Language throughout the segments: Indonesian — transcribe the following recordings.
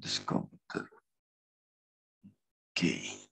this computer. Okay.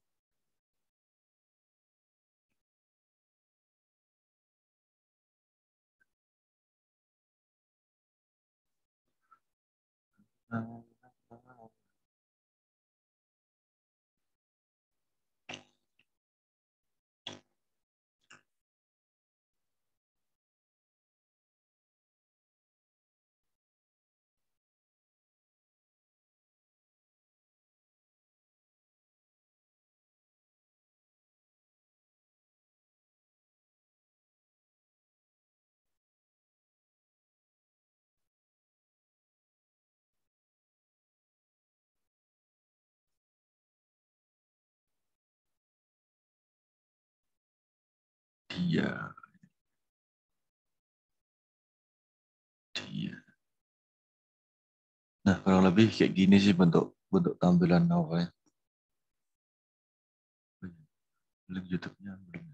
Dia. Nah, kurang lebih kayak gini sih bentuk tampilan awalnya. Link YouTube-nya belum.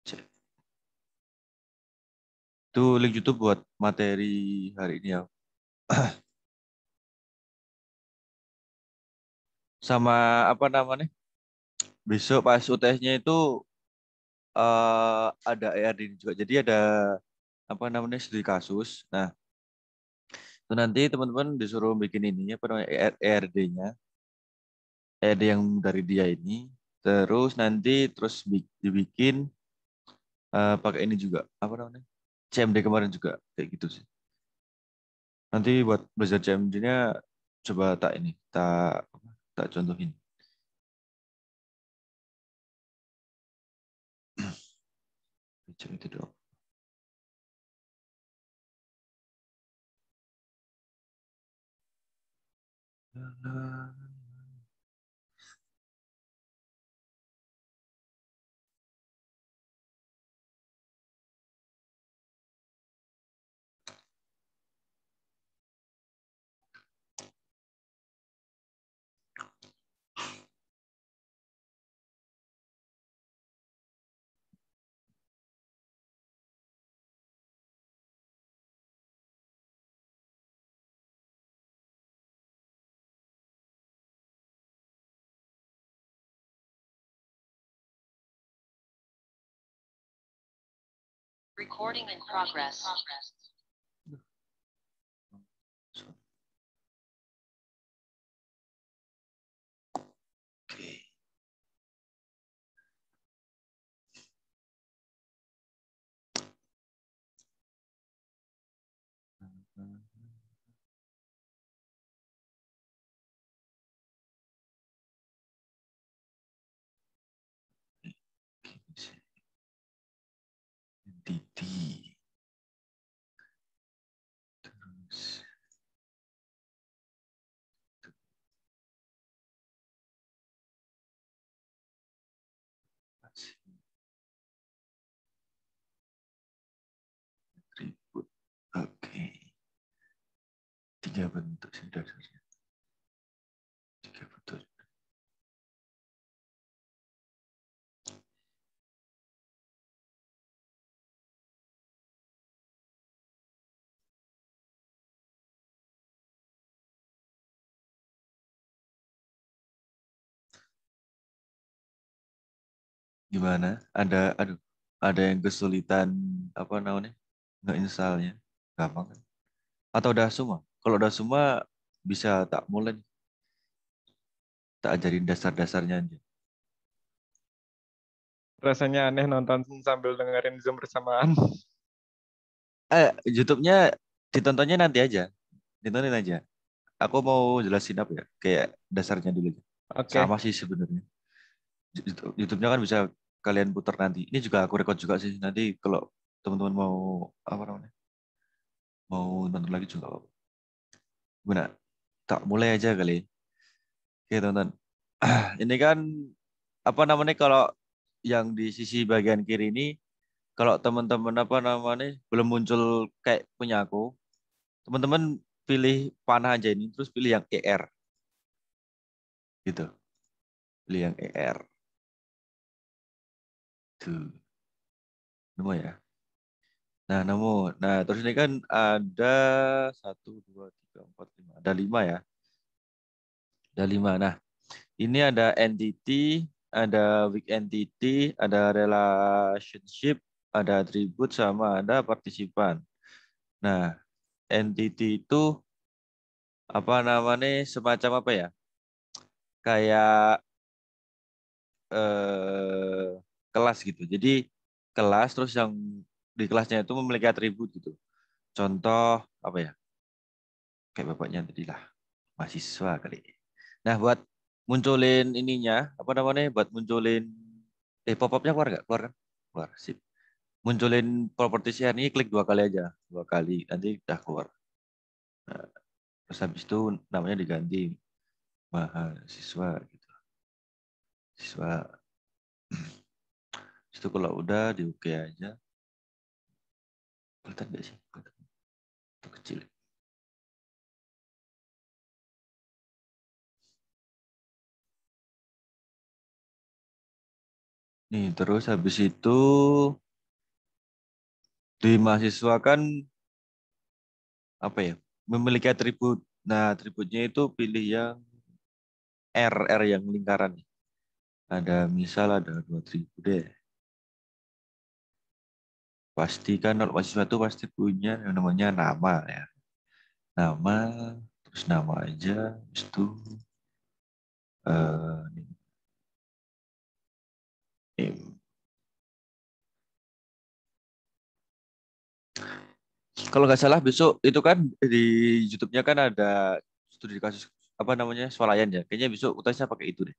Cek. Itu link YouTube buat materi hari ini ya. Sama apa namanya? Besok pas UTS-nya itu ada ERD juga. Jadi ada apa namanya studi kasus. Nah, itu nanti teman-teman disuruh bikin ini apa namanya ERD-nya. ERD yang dari dia ini. Terus nanti dibikin pakai ini juga apa namanya? CMD kemarin juga kayak gitu sih. Nanti buat belajar CMD-nya coba tak contohin. Baca itu dong. Recording in progress. Oke. Entity. Terus atribut. Oke. 3 bentuk sih dasarnya. 3 bentuk. Gimana? Ada yang kesulitan apa namanya? Nggak installnya. Gampang kan? Atau udah semua? Kalau udah semua bisa tak mulai, tak ajarin dasar-dasarnya aja. Rasanya aneh nonton sambil dengerin Zoom bersamaan. YouTube-nya ditontonnya nanti aja. Ditontonin aja. Aku mau jelasin apa ya? Kayak dasarnya dulu aja. Oke. Sama sih sebenarnya. YouTube-nya kan bisa kalian putar nanti. Ini juga aku record juga sih. Nanti kalau teman-teman mau apa namanya? Mau nonton lagi juga apa. Gimana? Tak mulai aja kali. Oke, teman-teman. Ini kan apa namanya kalau yang di sisi bagian kiri ini kalau teman-teman apa namanya belum muncul kayak punya aku, teman-teman pilih panah aja ini terus pilih yang ER gitu. Pilih yang ER. Tuh. Nemu ya. Nah, nemu. Nah, terus ini kan ada 1, 2, 3, 4, 5. Ada 5 ya. Ada 5. Nah, ini ada entity, ada weak entity, ada relationship, ada atribut, sama ada partisipan. Nah, entity itu apa namanya, semacam apa ya? Kayak eh, kelas gitu. Jadi kelas terus yang di kelasnya itu memiliki atribut gitu. Contoh apa ya? Kayak bapaknya tadi lah, mahasiswa kali. Nah, buat munculin ininya, apa namanya? Buat munculin pop-upnya keluar nggak? Keluar kan? Keluar. Sip. Munculin properti share ini klik 2 kali aja. 2 kali nanti udah keluar. Nah, terus habis itu namanya diganti mahasiswa gitu. Siswa. Itu kalau udah di oke aja. Kelihatan nggak sih? Kelihatan. Itu kecil. Nih, terus habis itu di mahasiswa kan apa ya? Memiliki atribut. Nah, atributnya itu pilih yang R yang lingkaran. Ada misal ada 2 atribut deh. Pasti kan kalau mahasiswa itu pasti punya yang namanya nama ya. Nama, terus nama aja, habis itu eh, name. Kalau nggak salah besok itu kan di YouTube-nya kan ada studi kasus apa namanya swalayan ya. Kayaknya besok UTS-nya pakai itu deh.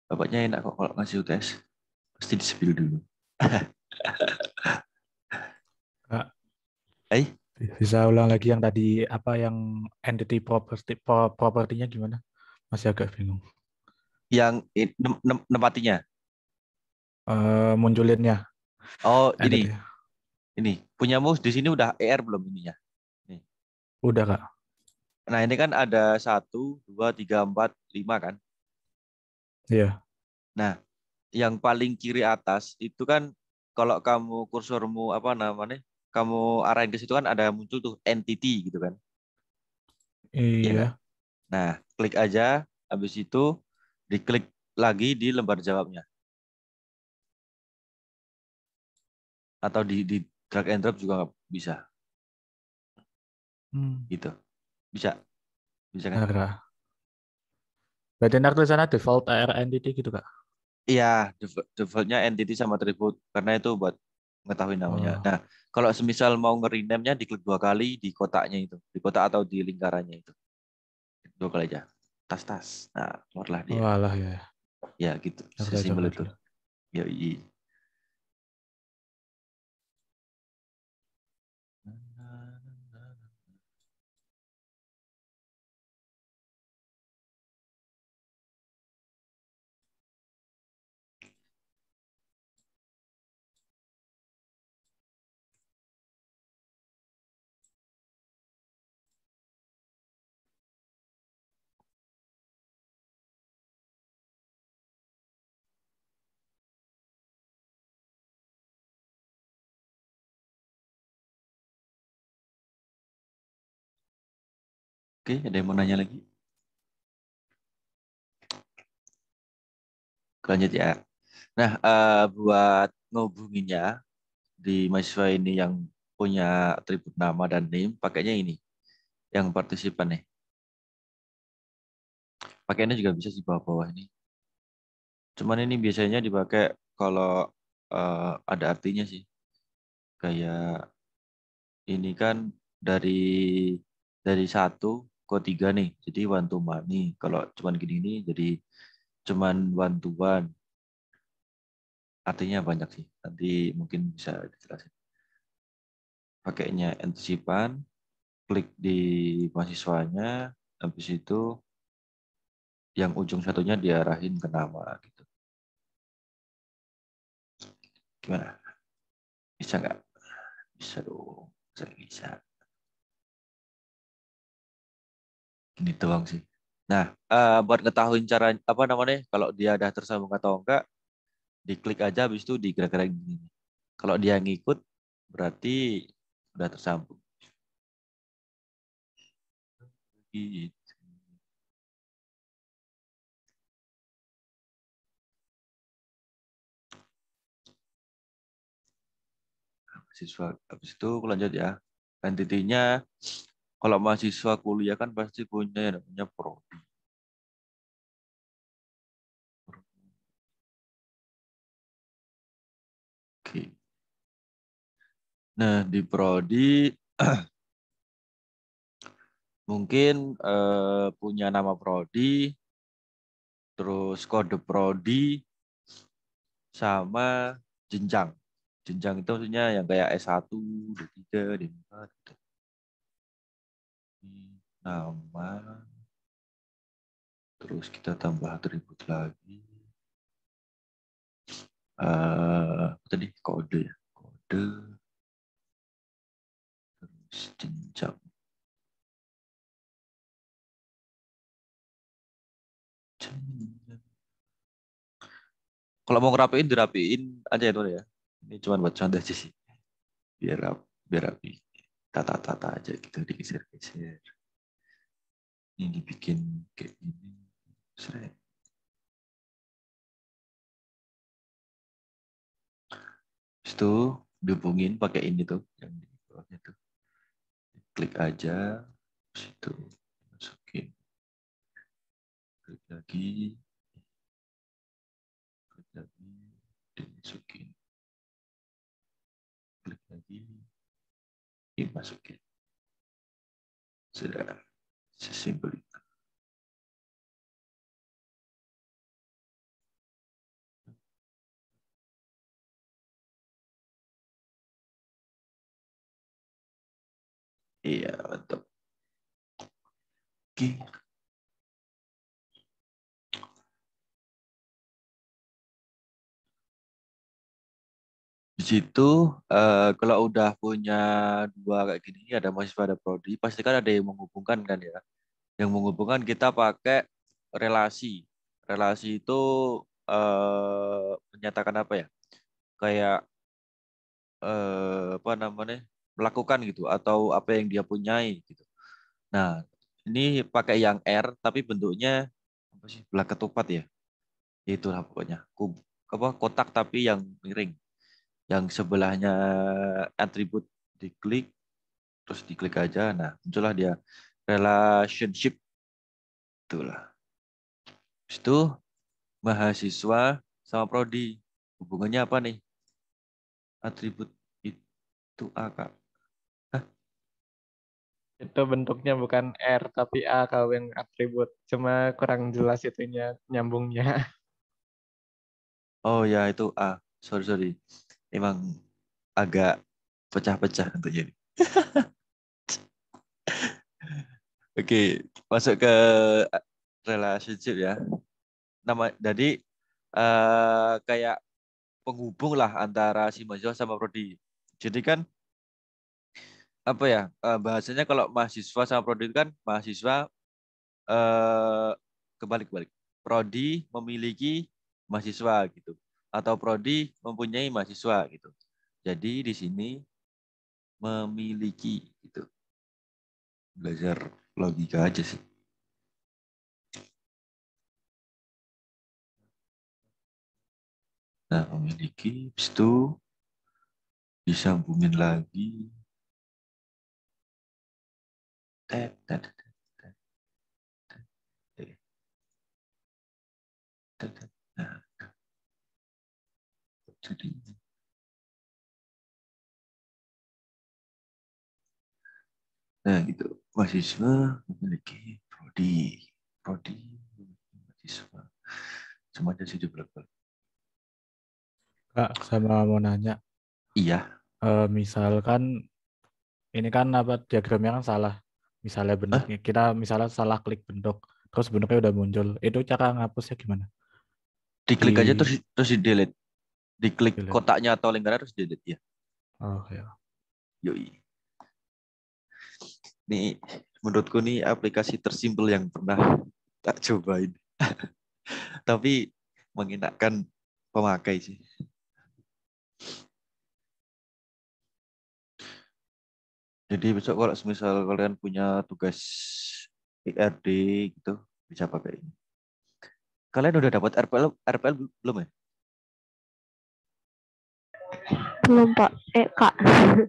Bapaknya enak kok kalau ngasih UTS. Pasti di-spill dulu. Kak, Eh, bisa ulang lagi yang tadi apa yang entity property propertinya gimana? Masih agak bingung. yang nempatinya. Munculinnya Oh, entity. ini. Punyamu di sini udah ER belum ininya? Nih. Udah Kak. Nah, ini kan ada 1, 2, 3, 4, 5 kan. Iya. Nah, yang paling kiri atas itu kan kalau kamu kursormu apa namanya? Kamu arahin ke situ kan ada muncul tuh entity gitu kan. Iya nggak? Iya. Nah, klik aja, habis itu diklik lagi di lembar jawabnya. Atau di drag and drop juga nggak bisa, Hmm. gitu. Bisa, bisa kan? Benar, Kak. Berarti ntar tulisannya default AR entity gitu Kak. Iya, defaultnya entity sama atribut, karena itu buat mengetahui namanya. Oh, Nah, kalau semisal mau nge-rename-nya diklik 2 kali di kotaknya itu, di kotak atau di lingkarannya itu. 2 kali aja. Tas-tas. Nah, keluarlah dia. oh alah ya. Ya, gitu. Ntar saya Sesimpel coba itu. dulu. Ya, iya. Oke, ada yang mau nanya lagi? Lanjut ya. Nah, buat ngehubunginnya di mahasiswa ini yang punya atribut nama dan name, pakainya ini, yang partisipan nih. Pakainya juga bisa di bawah-bawah ini. Cuman ini biasanya dipakai kalau ada artinya sih. Kayak ini kan dari 1 ke 3 nih. Jadi one to many. Kalau cuman gini nih jadi cuman one to one. Artinya banyak sih. Nanti mungkin bisa dijelasin. Pakainya antisipan, klik di mahasiswanya, habis itu yang ujung satunya diarahin ke nama gitu. Gimana? Bisa nggak? Bisa dong. Bisa. Ini doang sih. Nah, buat ngetahuin cara apa namanya, kalau dia udah tersambung atau enggak, diklik aja habis itu digerak-gerak gini. Kalau dia ngikut, Berarti udah tersambung. Gitu. Mahasiswa habis itu lanjut ya. Entitinya kalau mahasiswa kuliah kan pasti punya yang namanya prodi. Oke. Nah, di prodi mungkin punya nama prodi, terus kode prodi sama jenjang. Jenjang itu maksudnya yang kayak S1, D3, D4 gitu. Nama, terus kita tambah atribut lagi. Tadi kode ya, kode, terus jenjang. Kalau mau ngerapiin, dirapiin aja itu ya. Ini cuma buat contoh aja sih. Biar rapi. Tata-tata aja gitu, digeser-geser. Ini dibikin kayak gini. Seret. Terus itu dihubungin pakai ini tuh yang di bawahnya tuh. Klik aja, terus itu masukin. Klik lagi, dimasukin. Klik lagi, dimasukin. Sudah sesimpel itu. Iya, mantap. Oke. Di situ kalau udah punya dua kayak gini, ada mahasiswa ada prodi, pasti kan ada yang menghubungkan kan ya. Yang menghubungkan kita pakai relasi. Relasi itu menyatakan apa ya? Kayak apa namanya? Melakukan gitu atau apa yang dia punyai gitu. Nah, ini pakai yang R tapi bentuknya apa sih? Belah ketupat ya. Itulah pokoknya. Apa kotak tapi yang miring. Yang sebelahnya atribut diklik terus diklik aja. Nah, muncullah dia relationship itulah. Habis itu mahasiswa sama prodi. Hubungannya apa nih? Atribut itu A, Kak. Hah? Itu bentuknya bukan R tapi A kalau yang atribut. Cuma kurang jelas itunya nyambungnya. Oh ya, itu A. Sorry, sorry. Emang agak pecah-pecah tentunya. Oke, masuk ke relationship ya. Jadi kayak penghubung lah antara si mahasiswa sama prodi. Jadi kan apa ya bahasanya kalau mahasiswa sama prodi itu kan mahasiswa eh, kebalik-balik. Prodi memiliki mahasiswa gitu, atau prodi mempunyai mahasiswa gitu. Jadi di sini memiliki gitu. Belajar logika aja sih. Nah, memiliki, habis itu disambungin lagi. Tet, tet, tet, tet, tet, tet, tet. Nah, jadi nah gitu. Mahasiswa memiliki prodi. Prodi memiliki mahasiswa. Semuanya sih dibolak-balik. Kak, sama mau nanya, Iya. misalkan ini kan apa diagramnya kan salah. Misalnya Hah? bentuknya kita misalnya salah klik bentuk, terus bentuknya udah muncul. Itu cara ngapusnya gimana? Diklik aja Di terus di delete. Diklik delete. kotaknya atau lingkaran terus delete ya. Oh ya. Yoi. Nih menurutku nih aplikasi tersimpel yang pernah tak cobain. Tapi mengenakan pemakai sih. Jadi besok kalau misal kalian punya tugas IRD gitu, bisa pakai ini. Kalian udah dapat RPL belum ya? Belum, Pak. Kak. Nah,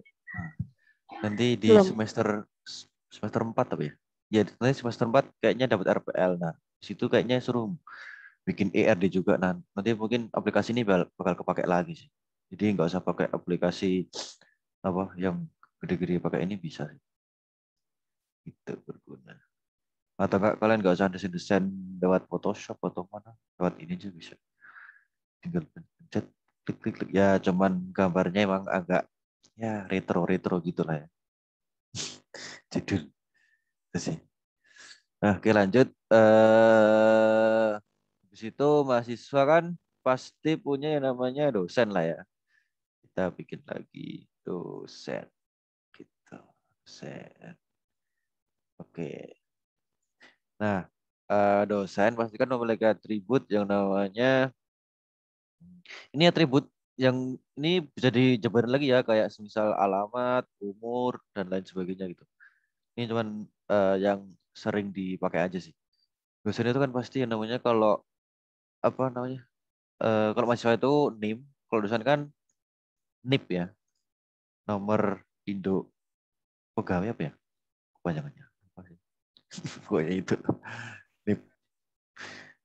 nanti di Belum. semester 4 tapi ya. Ya, nanti semester 4 kayaknya dapat RPL. Nah, di situ kayaknya suruh bikin ERD juga. Nah, nanti mungkin aplikasi ini bakal kepake lagi sih. Jadi nggak usah pakai aplikasi apa yang gede-gede, pakai ini bisa sih. Itu berguna. Atau enggak kalian nggak usah desain-desain lewat Photoshop atau mana, lewat ini aja bisa. Tinggal pencet klik. Ya cuman gambarnya emang agak ya retro gitu lah ya. Judul itu sih. Nah, oke lanjut. Di situ mahasiswa kan pasti punya yang namanya dosen lah ya. Kita bikin lagi dosen gitu. Dosen. Oke. Nah, dosen pasti kan memiliki atribut yang namanya ini atribut yang ini bisa dijabarin lagi ya kayak misal alamat, umur dan lain sebagainya gitu. Ini cuman yang sering dipakai aja sih. Dosen itu kan pasti yang namanya kalau apa namanya? Kalau mahasiswa itu NIM, kalau dosen kan NIP ya, nomor induk pegawai apa ya? Kepanjangannya. Apa sih? Pokoknya itu. NIP.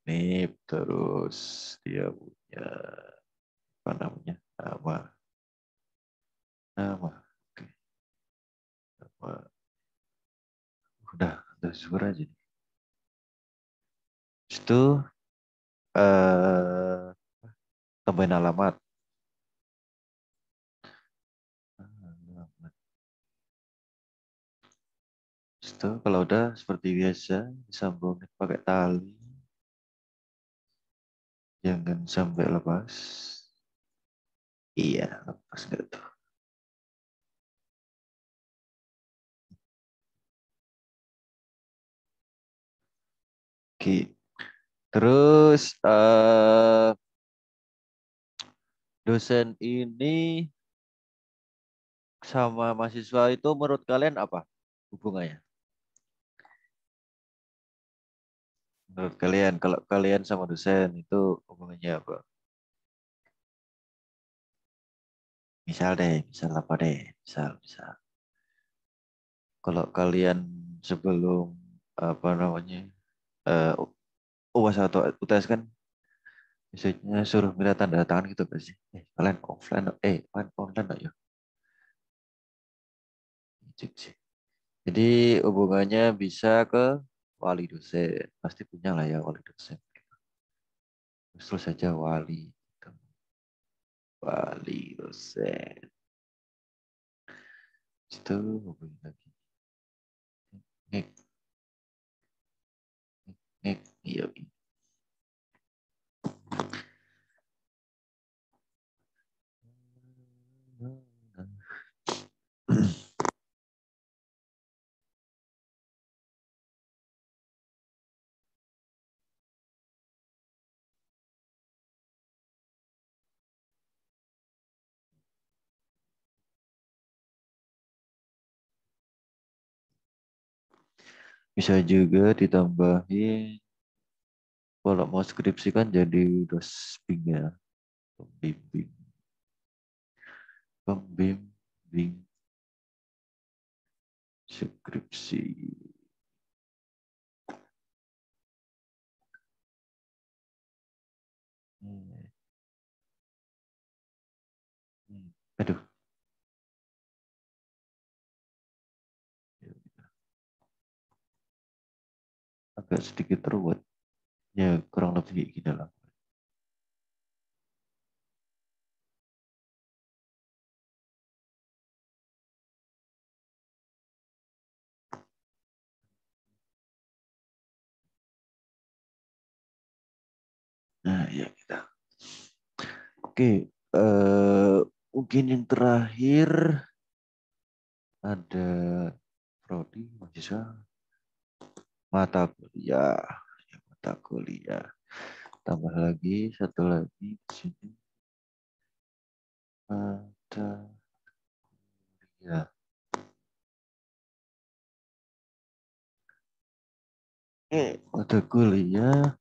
NIP terus dia punya apa namanya? Nama. Oke, nama. Udah suara aja. Itu eh tambahin alamat. Alamat. Itu kalau udah seperti biasa disambungin pakai tali, jangan sampai lepas. Iya, lepas nggak tuh. Oke. Terus dosen ini sama mahasiswa itu menurut kalian apa hubungannya? Menurut kalian, kalau kalian sama dosen itu hubungannya apa? Misal apa deh? Misal. Kalau kalian sebelum apa namanya UAS atau UTS kan biasanya suruh minta tanda tangan gitu kan sih. Kalian offline, kalian online nggak ya? Cik, cik. Jadi hubungannya bisa ke wali dosen, pasti punya lah ya wali dosen. Terus saja wali, gitu. Wali dosen. Itu hubungi lagi. Ngek, ngek, iya. Bisa juga ditambahin kalau mau skripsi kan jadi dosping ya, pembimbing, pembimbing skripsi. Hmm. Aduh, agak sedikit ruwet. Ya kurang lebih gini lah. Nah, ya kita. Oke, mungkin yang terakhir ada prodi mahasiswa mata kuliah, ya, mata kuliah. Tambah lagi satu lagi di sini mata kuliah. Mata kuliah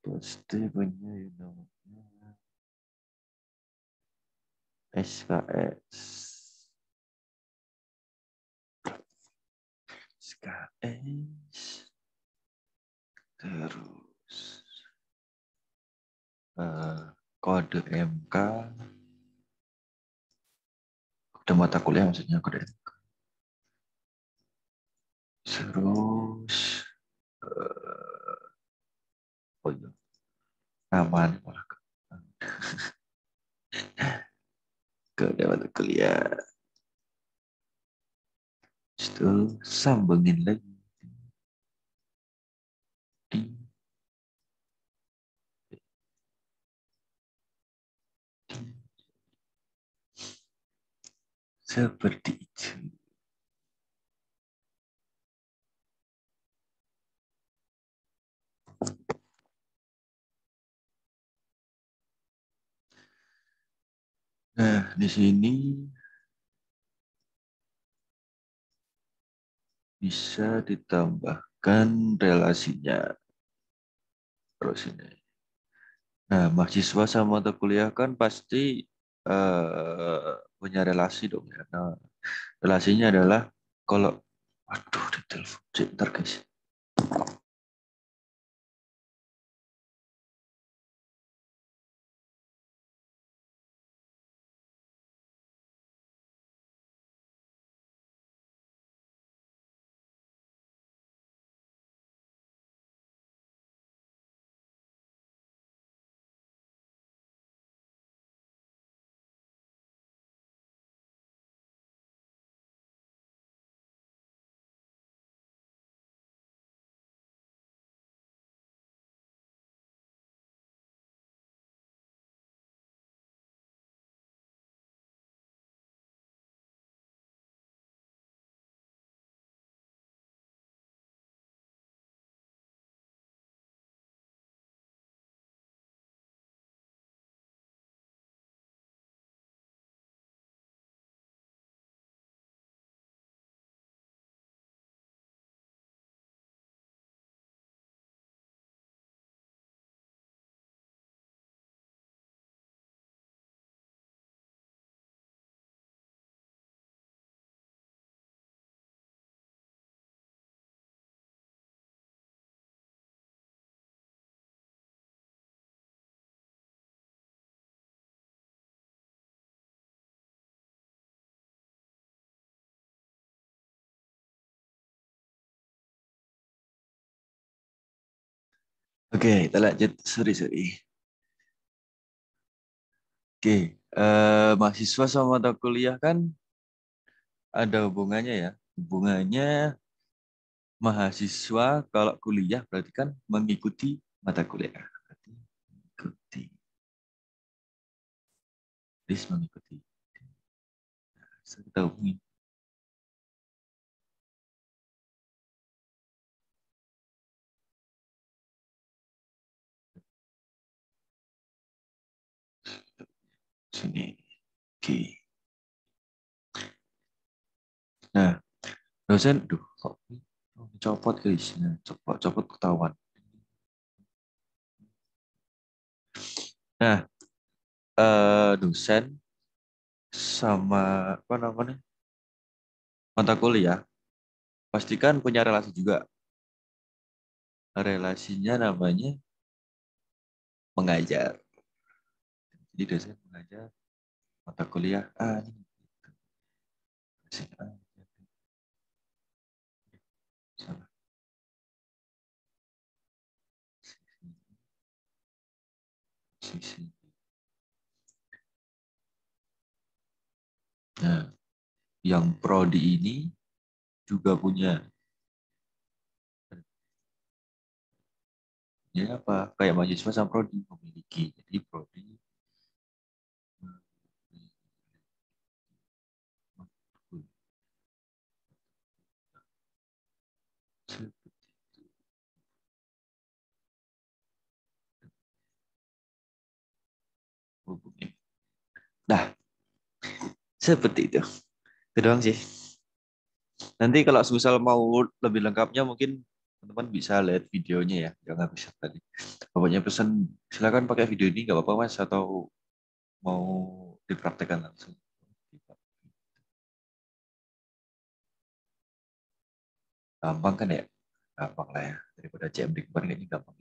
pasti punya namanya SKS. SKS terus kode MK, kode mata kuliah maksudnya kode MK. Terus oh iya, aman malah kode mata kuliah. Itu sambungin lagi. Seperti itu. Nah, di sini bisa ditambahkan relasinya. Terus ini. Nah, mahasiswa sama mata kuliah kan pasti punya relasi dong ya. Nah, relasinya adalah kalau, waduh, di telepon. Bentar guys. Oke, kita lanjut. Sorry. Oke, mahasiswa sama mata kuliah kan ada hubungannya ya. Hubungannya mahasiswa kalau kuliah berarti kan mengikuti mata kuliah. Berarti mengikuti. Please mengikuti. Bisa kita hubungi. Sini. Oke. Nah, dosen, kok copot guys. Nah, copot ketahuan. Nah, dosen sama apa namanya mata kuliah pastikan punya relasi juga. Relasinya namanya mengajar. Jadi dosen mengajar, mata kuliah ini. Dosen A. Salah. Sisi. Nah, yang prodi ini juga punya ya apa kayak mahasiswa sama prodi memiliki. Jadi prodi hubungi. Nah, seperti itu. Itu doang sih. Nanti kalau misal mau lebih lengkapnya mungkin teman-teman bisa lihat videonya ya, yang nggak bisa tadi. Pokoknya pesan silakan pakai video ini nggak apa-apa mas, atau mau dipraktekkan langsung. Gampang kan ya? Gampang lah ya. Daripada CMD kemarin ini gampang.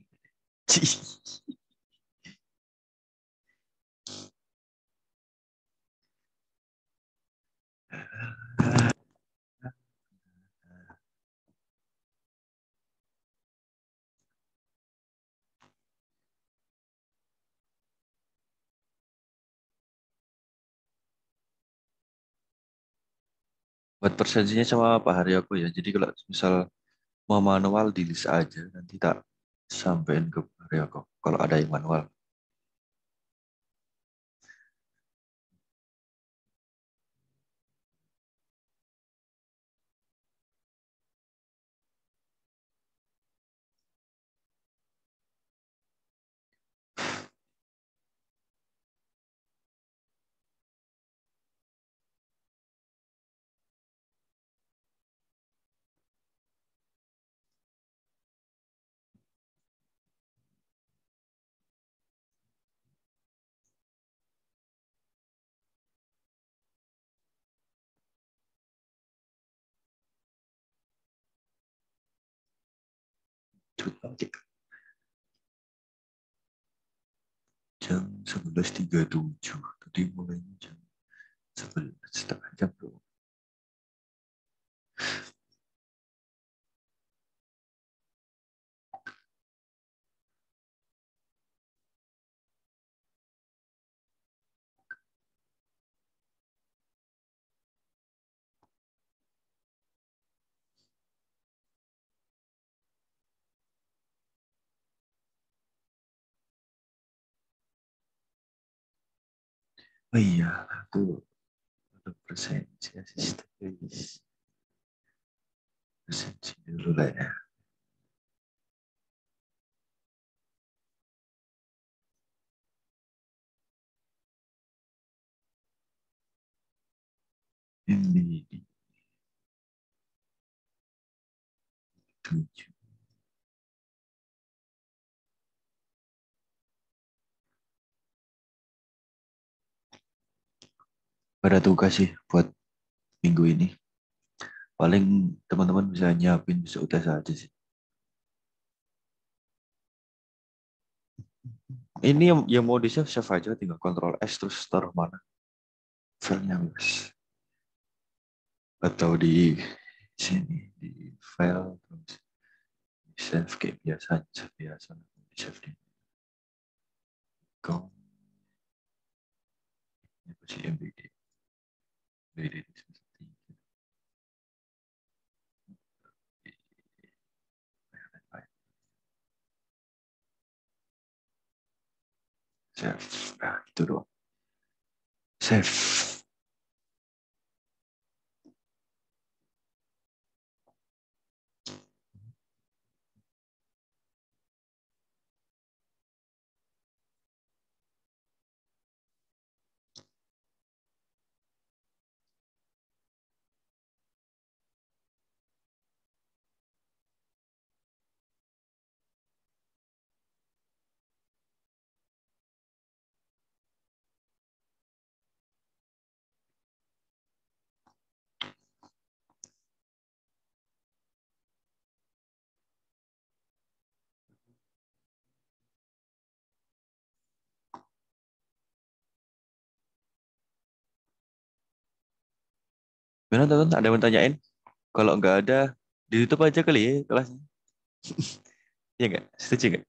Buat persensinya sama Pak Haryoku ya. Jadi kalau misal mau manual di list aja, nanti tak sampein ke Pak Haryoku. Kalau ada yang manual. Jam 11.37. Tadi mulainya jam 11, setengah jam bro. Oh iya, aku ada presensi asisten. Presensi dulu lah ya. Ini di 7. Ada tugas sih buat minggu ini. Paling teman-teman bisa nyiapin, bisa UTS aja sih. Ini yang mau di-save, save aja, tinggal Ctrl S terus taruh mana filenya mas. Atau di sini, di file, terus di save kayak biasa, save biasa. Di save di com, ini pasti MBD. MBD di sini. Save, nah gitu doang. Save. Gimana teman-teman, ada yang mau tanyain? Kalau nggak ada, ditutup aja kali ya kelasnya. Iya nggak? Setuju nggak?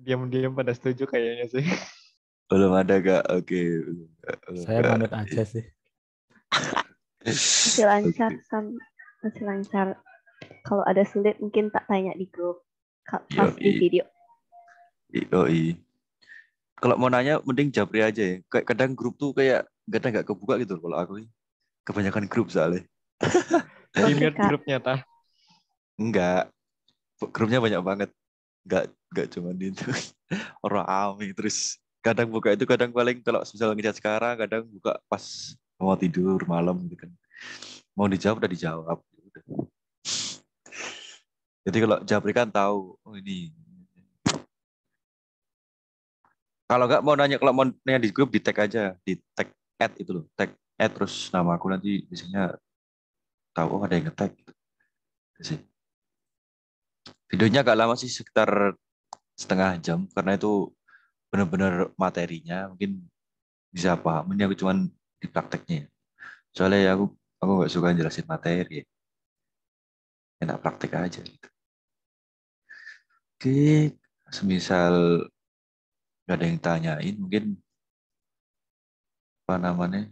Diam-diam pada setuju kayaknya sih. Belum ada kak? Oke. Saya manut aja sih. Masih lancar, Oke. masih lancar. Kalau ada sulit mungkin tak tanya di grup. Pas di Yoi. video. Yoi. Kalau mau nanya, mending japri aja ya. Kayak kadang grup tuh kayak kadang nggak kebuka gitu loh kalau aku. Kebanyakan grup soalnya. Oke, Di-mute Kak. grupnya tah. Enggak. Grupnya banyak banget. Enggak cuma itu. Orang rame terus. Kadang buka itu kadang paling kalau misalnya ngechat sekarang, kadang buka pas mau tidur malam gitu kan. Mau dijawab udah dijawab. Udah. Jadi kalau Japri kan tahu, oh ini. Kalau nggak mau nanya, kalau mau nanya di grup di tag aja, di tag add itu loh, tag add terus nama aku nanti biasanya tahu oh ada yang nge-tag gitu. Sih. Videonya agak lama sih sekitar setengah jam karena itu benar-benar materinya mungkin bisa paham. Ini aku cuman di prakteknya. Ya. Soalnya ya aku nggak suka jelasin materi, ya. Enak praktek aja gitu. Oke, semisal nggak ada yang tanyain mungkin apa namanya